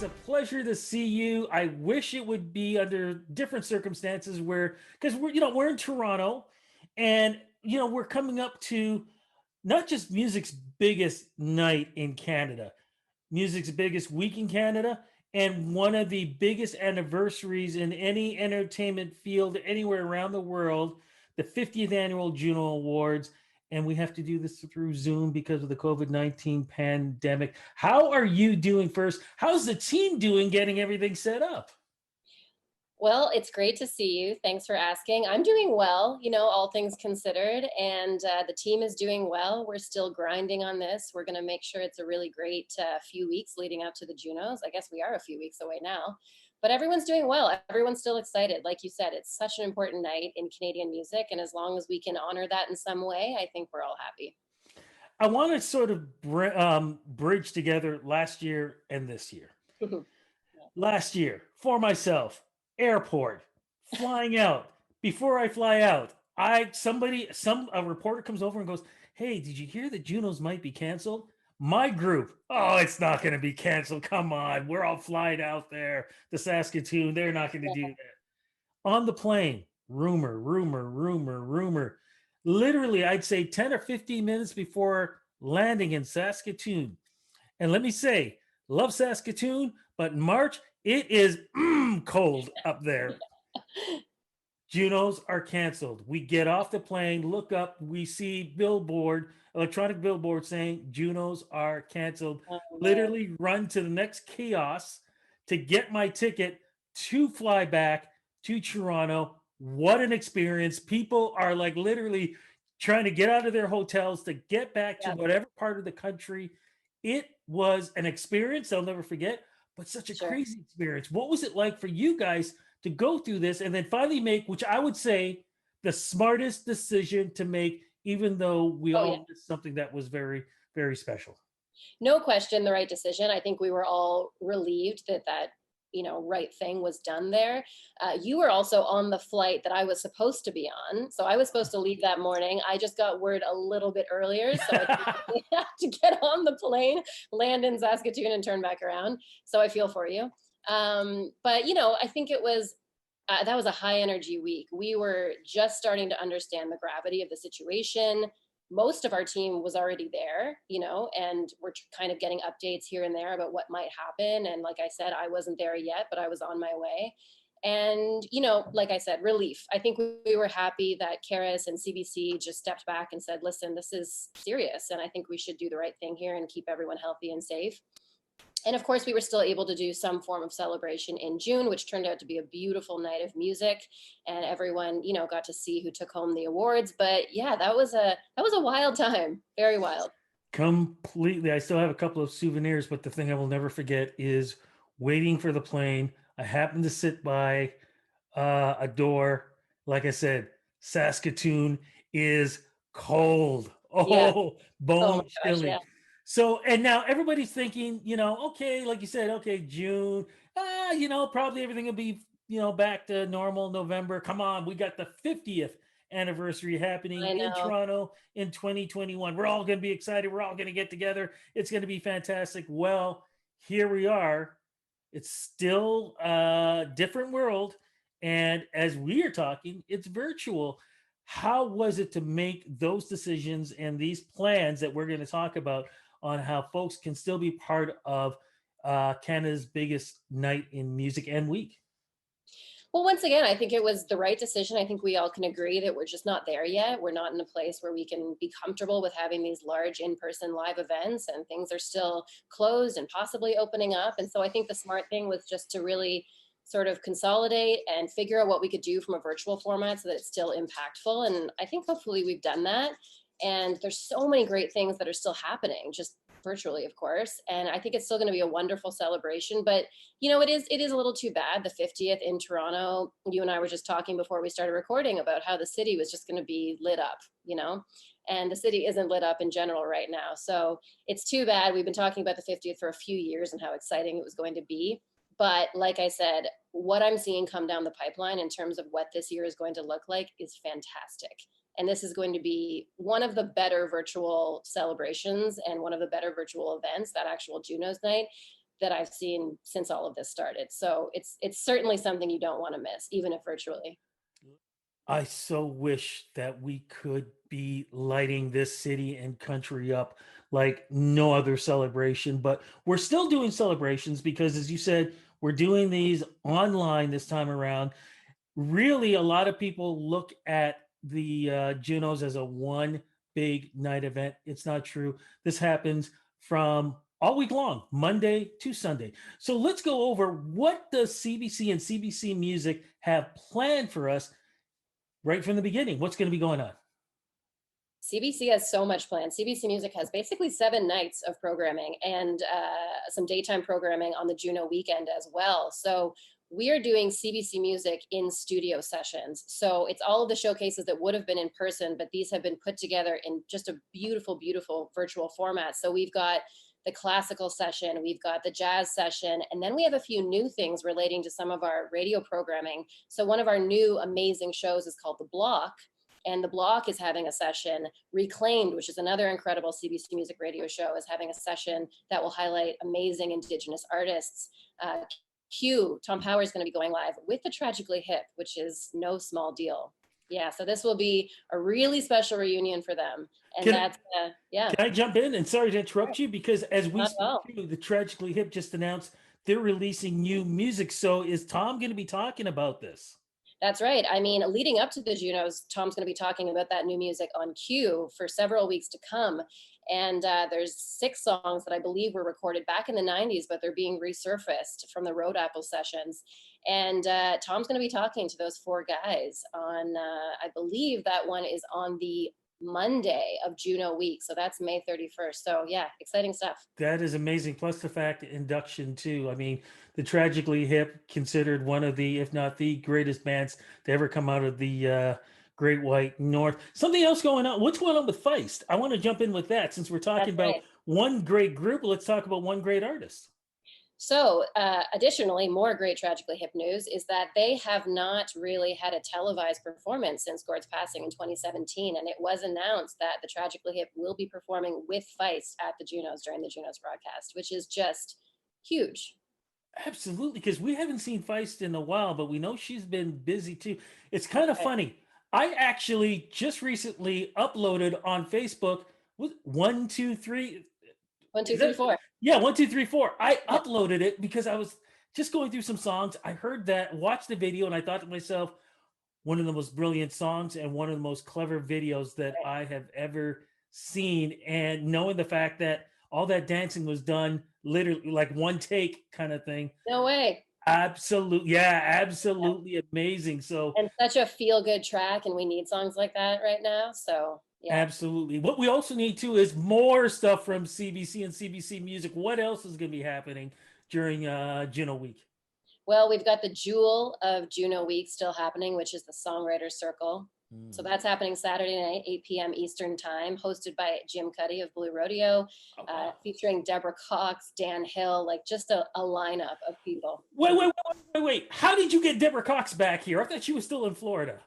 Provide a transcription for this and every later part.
a pleasure to see you. I wish it would be under different circumstances where, because we're in Toronto, and we're coming up to not just music's biggest night in Canada, music's biggest week in Canada, and one of the biggest anniversaries in any entertainment field anywhere around the world, the 50th annual Juno Awards. And we have to do this through Zoom because of the COVID-19 pandemic. How are you doing first? How's the team doing getting everything set up? Well, it's great to see you. Thanks for asking. I'm doing well, all things considered, and the team is doing well. We're still grinding on this. We're going to make sure it's a really great few weeks leading up to the Junos. I guess we are a few weeks away now, but everyone's doing well. Everyone's still excited. Like you said, it's such an important night in Canadian music, and as long as we can honor that in some way, I think we're all happy. I want to sort of bridge together last year and this year. Last year, for myself, airport, flying out. Before I fly out, a reporter comes over and goes, "Hey, did you hear that Junos might be canceled?" My group, "Oh, it's not going to be canceled. Come on, we're all flying out there, the Saskatoon. They're not going to do that." On the plane, rumor, rumor, rumor, rumor. Literally, I'd say 10 or 15 minutes before landing in Saskatoon. And let me say, love Saskatoon, but in March, it is cold up there. Junos are canceled. We get off the plane, look up, we see electronic billboard saying Junos are canceled. Oh, man. Literally run to the next kiosk to get my ticket to fly back to Toronto. What an experience. People are like literally trying to get out of their hotels to get back to Yeah, whatever part of the country. It was an experience I'll never forget, but such a sure. crazy experience. What was it like for you guys to go through this and then finally make, which I would say, the smartest decision to make, even though we Oh, yeah. all missed something that was very, very special? No question, the right decision. I think we were all relieved that right thing was done there. You were also on the flight that I was supposed to be on, so I was supposed to leave that morning. I just got word a little bit earlier, so I had to get on the plane, land in Saskatoon, and turn back around. So I feel for you. But I think it was that was a high energy week. We were just starting to understand the gravity of the situation. Most of our team was already there, and we're kind of getting updates here and there about what might happen. And like I said, I wasn't there yet, but I was on my way. And, like I said, relief. I think we were happy that Karis and CBC just stepped back and said, listen, this is serious. And I think we should do the right thing here and keep everyone healthy and safe. And of course, we were still able to do some form of celebration in June, which turned out to be a beautiful night of music, and everyone, got to see who took home the awards. But yeah, that was a wild time, very wild. Completely. I still have a couple of souvenirs, but the thing I will never forget is waiting for the plane. I happened to sit by a door. Like I said, Saskatoon is cold. Yeah. Oh, Oh my bone gosh. Yeah. chilling. So, and now everybody's thinking, okay, like you said, okay, June, probably everything will be, back to normal November. Come on, we got the 50th anniversary happening I in know. Toronto in 2021. We're all going to be excited. We're all going to get together. It's going to be fantastic. Well, here we are. It's still a different world. And as we are talking, it's virtual. How was it to make those decisions and these plans that we're going to talk about on how folks can still be part of Canada's biggest night in music and week? Well, once again, I think it was the right decision. I think we all can agree that we're just not there yet. We're not in a place where we can be comfortable with having these large in-person live events, and things are still closed and possibly opening up. And so I think the smart thing was just to really sort of consolidate and figure out what we could do from a virtual format so that it's still impactful. And I think hopefully we've done that. And there's so many great things that are still happening, just virtually, of course. And I think it's still going to be a wonderful celebration. But it is a little too bad. The 50th in Toronto, you and I were just talking before we started recording about how the city was just going to be lit up, and the city isn't lit up in general right now. So it's too bad. We've been talking about the 50th for a few years and how exciting it was going to be. But like I said, what I'm seeing come down the pipeline in terms of what this year is going to look like is fantastic. And this is going to be one of the better virtual celebrations and one of the better virtual events, that actual Juno's night. that I've seen since all of this started. So it's certainly something you don't want to miss, even if virtually. I so wish that we could be lighting this city and country up like no other celebration, but we're still doing celebrations because, as you said, we're doing these online this time around. Really, a lot of people look at the Junos as a one big night event. It's not true. This happens from all week long, Monday to Sunday. So let's go over what does CBC and CBC Music have planned for us right from the beginning. What's going to be going on? CBC has so much planned. CBC Music has basically 7 nights of programming and some daytime programming on the Juno weekend as well. So we are doing CBC Music in studio sessions. So it's all of the showcases that would have been in person, but these have been put together in just a beautiful, beautiful virtual format. So we've got the classical session, we've got the jazz session, and then we have a few new things relating to some of our radio programming. So one of our new amazing shows is called The Block, and The Block is having a session. Reclaimed, which is another incredible CBC Music radio show, is having a session that will highlight amazing Indigenous artists. Q, Tom Power is going to be going live with the Tragically Hip, which is no small deal. Yeah, so this will be a really special reunion for them. And can I jump in? And sorry to interrupt you, because as we speak well. to, the Tragically Hip just announced they're releasing new music. So is Tom going to be talking about this? That's right. I mean, leading up to the Junos, Tom's going to be talking about that new music on Q for several weeks to come. And there's 6 songs that I believe were recorded back in the 90s, but they're being resurfaced from the Road Apple sessions. And Tom's going to be talking to those 4 guys on, I believe that one is on the Monday of Juno week. So that's May 31st. So yeah, exciting stuff. That is amazing. Plus the fact induction too. I mean, the Tragically Hip, considered one of the, if not the greatest bands to ever come out of the Great White North. Something else going on. What's going on with Feist? I want to jump in with that since we're talking about one great group. Let's talk about one great artist. So additionally, more great Tragically Hip news is that they have not really had a televised performance since Gord's passing in 2017. And it was announced that the Tragically Hip will be performing with Feist at the Junos during the Junos broadcast, which is just huge. Absolutely, because we haven't seen Feist in a while, but we know she's been busy too. It's kind of funny. I actually just recently uploaded on Facebook with 1, 2, 3. 1, 2, 3, 4. Yeah, 1, 2, 3, 4. I uploaded it because I was just going through some songs. I heard that, watched the video, and I thought to myself, one of the most brilliant songs and one of the most clever videos that I have ever seen. And knowing the fact that all that dancing was done literally like one take kind of thing. No way. Absolutely. Yeah, absolutely amazing. So, and such a feel good track, and we need songs like that right now. So yeah. Absolutely. What we also need too is more stuff from CBC and CBC Music. What else is going to be happening during Juno Week? Well, we've got the Jewel of Juno Week still happening, which is the Songwriter Circle. So that's happening Saturday night, 8 p.m. Eastern time, hosted by Jim Cuddy of Blue Rodeo, featuring Deborah Cox, Dan Hill, like just a lineup of people. Wait. How did you get Deborah Cox back here? I thought she was still in Florida.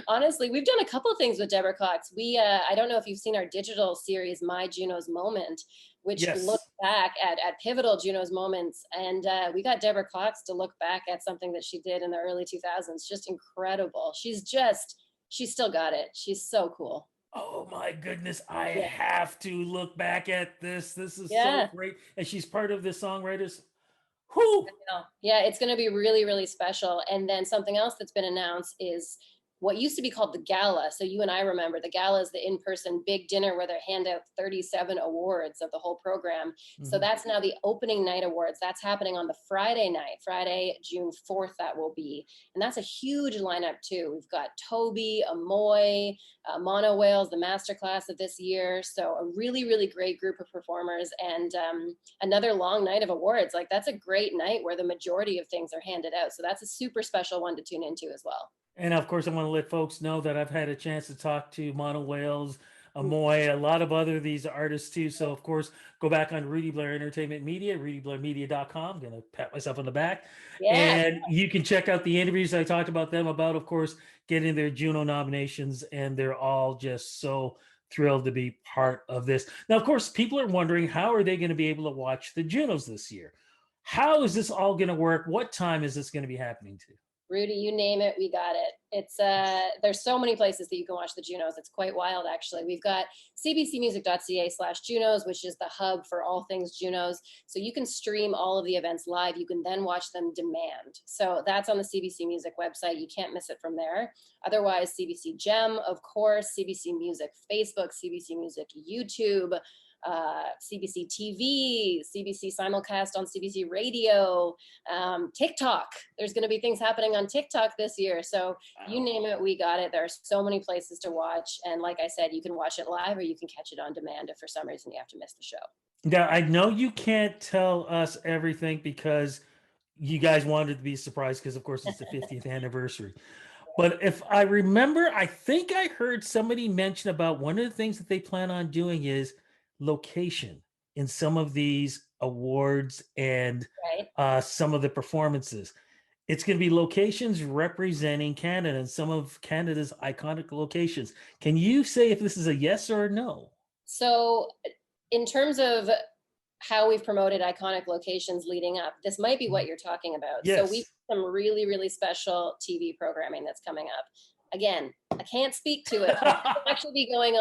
Honestly, we've done a couple things with Deborah Cox. I don't know if you've seen our digital series, My Juno's Moment, which looks back at pivotal Juno's moments. And we got Deborah Cox to look back at something that she did in the early 2000s. Just incredible. She's still got it. She's so cool. Oh my goodness. I have to look back at this. This is so great. And she's part of the songwriters. Whoo! Yeah, it's going to be really, really special. And then something else that's been announced is what used to be called the gala. So you and I remember the gala is the in-person big dinner where they hand out 37 awards of the whole program. Mm-hmm. So that's now the opening night awards. That's happening on the Friday night, Friday, June 4th, that will be. And that's a huge lineup too. We've got Toby, Amoy, Mono Whales, the masterclass of this year. So a really, really great group of performers, and another long night of awards. Like that's a great night where the majority of things are handed out. So that's a super special one to tune into as well. And of course, I want to let folks know that I've had a chance to talk to Mono Whales, Amoy, a lot of other these artists too. So of course, go back on Rudy Blair Entertainment Media, rudyblairmedia.com. I'm going to pat myself on the back. Yeah. And you can check out the interviews I talked about them about, of course, getting their Juno nominations. And they're all just so thrilled to be part of this. Now, of course, people are wondering, how are they going to be able to watch the Junos this year? How is this all going to work? What time is this going to be happening to? Rudy, you name it, we got it. It's there's so many places that you can watch the Junos. It's quite wild, actually. We've got cbcmusic.ca/Junos, which is the hub for all things Junos. So you can stream all of the events live. You can then watch them demand. So that's on the CBC Music website. You can't miss it from there. Otherwise, CBC Gem, of course, CBC Music Facebook, CBC Music YouTube, CBC TV, CBC simulcast on CBC Radio, TikTok. There's going to be things happening on TikTok this year. So you name it, we got it. There are so many places to watch. And like I said, you can watch it live or you can catch it on demand if for some reason you have to miss the show. Now, I know you can't tell us everything because you guys wanted to be surprised because, of course, it's the 50th anniversary. But if I remember, I think I heard somebody mention about one of the things that they plan on doing is location in some of these awards and some of the performances. It's going to be locations representing Canada and some of Canada's iconic locations. Can you say if this is a yes or a no? So in terms of how we've promoted iconic locations leading up, this might be what you're talking about. Yes. So we've some really, really special TV programming that's coming up. Again, I can't speak to it. This will be going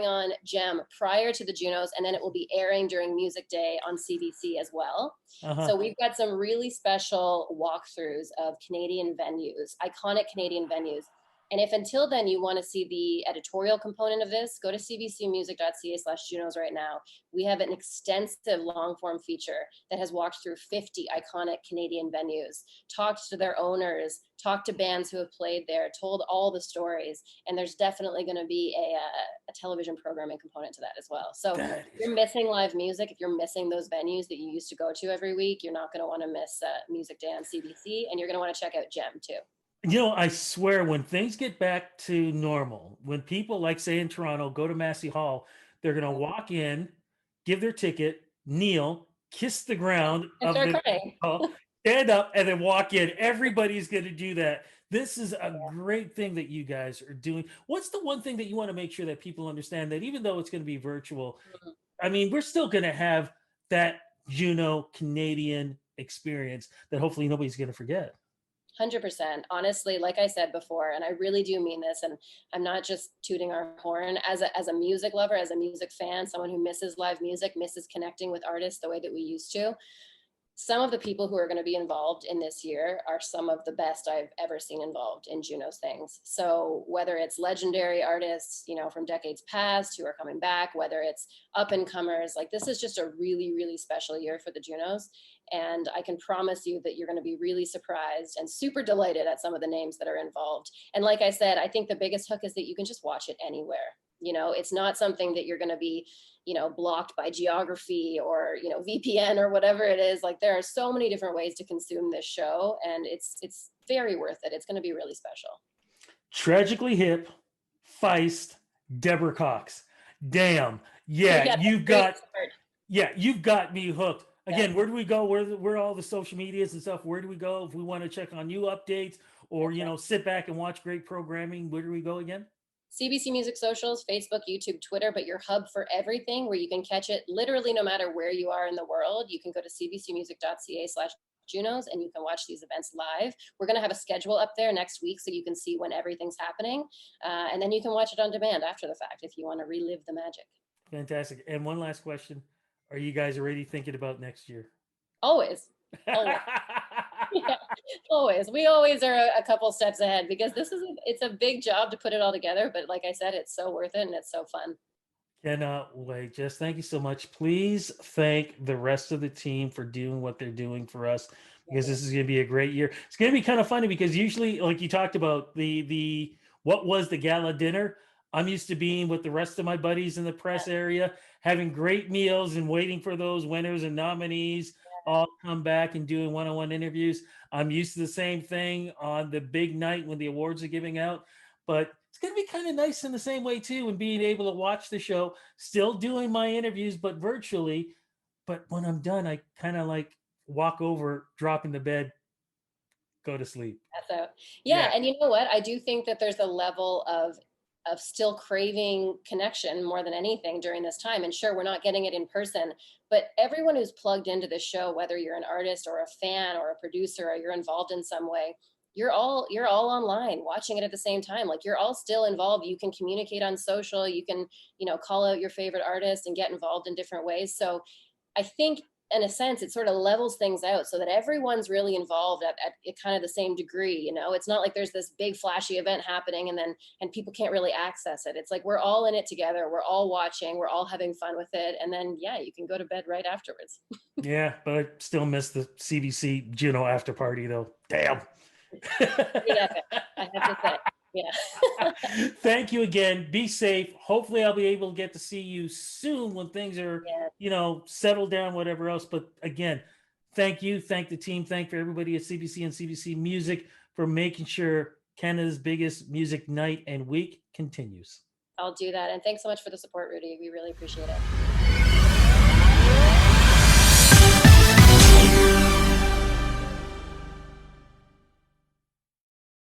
on Gem prior to the Junos, and then it will be airing during Music Day on CBC as well. So we've got some really special walkthroughs of Canadian venues, iconic Canadian venues. And if until then you want to see the editorial component of this, go to cbcmusic.ca/Junos right now. We have an extensive long form feature that has walked through 50 iconic Canadian venues, talked to their owners, talked to bands who have played there, told all the stories. And there's definitely going to be a television programming component to that as well. So if you're missing live music, if you're missing those venues that you used to go to every week, you're not going to want to miss Music Day on CBC, and you're going to want to check out Gem too. You know, I swear when things get back to normal, when people like say in Toronto go to Massey Hall, they're going to walk in, give their ticket, kneel, kiss the ground and of start crying. hall, stand up, and then walk in. Everybody's going to do that. This is a great thing that you guys are doing. What's the one thing that you want to make sure that people understand, that even though it's going to be virtual, I mean, we're still going to have that Juno Canadian experience that hopefully nobody's going to forget? 100%. Honestly, like I said before, and I really do mean this, and I'm not just tooting our horn, as a music lover, as a music fan, someone who misses live music, misses connecting with artists the way that we used to. Some of the people who are going to be involved in this year are some of the best I've ever seen involved in Juno's things. So whether it's legendary artists, you know, from decades past who are coming back, whether it's up and comers, like this is just a really, really special year for the Junos. And I can promise you that you're going to be really surprised and super delighted at some of the names that are involved. And like I said, I think the biggest hook is that you can just watch it anywhere. You know, it's not something that you're going to be, you know, blocked by geography or, you know, VPN or whatever it is. Like there are so many different ways to consume this show, and it's very worth it. It's going to be really special. Tragically Hip, Feist, Deborah Cox. Damn. Yeah, you've got me hooked. Again, where do we go? Where are all the social medias and stuff? Where do we go if we want to check on new updates or, you know, sit back and watch great programming? Where do we go again? CBC Music socials, Facebook, YouTube, Twitter, but your hub for everything where you can catch it literally no matter where you are in the world. You can go to cbcmusic.ca/Junos and you can watch these events live. We're going to have a schedule up there next week so you can see when everything's happening. And then you can watch it on demand after the fact if you want to relive the magic. Fantastic. And one last question. Are you guys already thinking about next year? Always. Always. Yeah, always. We always are a couple steps ahead because it's a big job to put it all together. But like I said, it's so worth it and it's so fun. Cannot wait. Jess, thank you so much. Please thank the rest of the team for doing what they're doing for us, because this is going to be a great year. It's going to be kind of funny because usually, like you talked about, the what was the gala dinner, I'm used to being with the rest of my buddies in the press area, having great meals and waiting for those winners and nominees all come back and doing one-on-one interviews. I'm used to the same thing on the big night when the awards are giving out, but it's going to be kind of nice in the same way too, and being able to watch the show, still doing my interviews, but virtually. But when I'm done, I kind of like walk over, drop in the bed, go to sleep. So, yeah. And you know what? I do think that there's a level of still craving connection more than anything during this time. And sure, we're not getting it in person, but everyone who's plugged into the show, whether you're an artist or a fan or a producer, or you're involved in some way, you're all online watching it at the same time. Like, you're all still involved. You can communicate on social, you can, call out your favorite artist and get involved in different ways. So I think, in a sense, it sort of levels things out so that everyone's really involved at kind of the same degree. It's not like there's this big flashy event happening and people can't really access it. It's like, we're all in it together. We're all watching, we're all having fun with it. And then, yeah, you can go to bed right afterwards. Yeah, but I still miss the CBC Juno after party though. Damn. Yeah, I have to say. Yeah. Thank you again. Be safe. Hopefully I'll be able to get to see you soon when things are, settled down, whatever else. But again, thank you. Thank the team. Thank for everybody at CBC and CBC Music for making sure Canada's biggest music night and week continues. I'll do that. And thanks so much for the support, Rudy. We really appreciate it.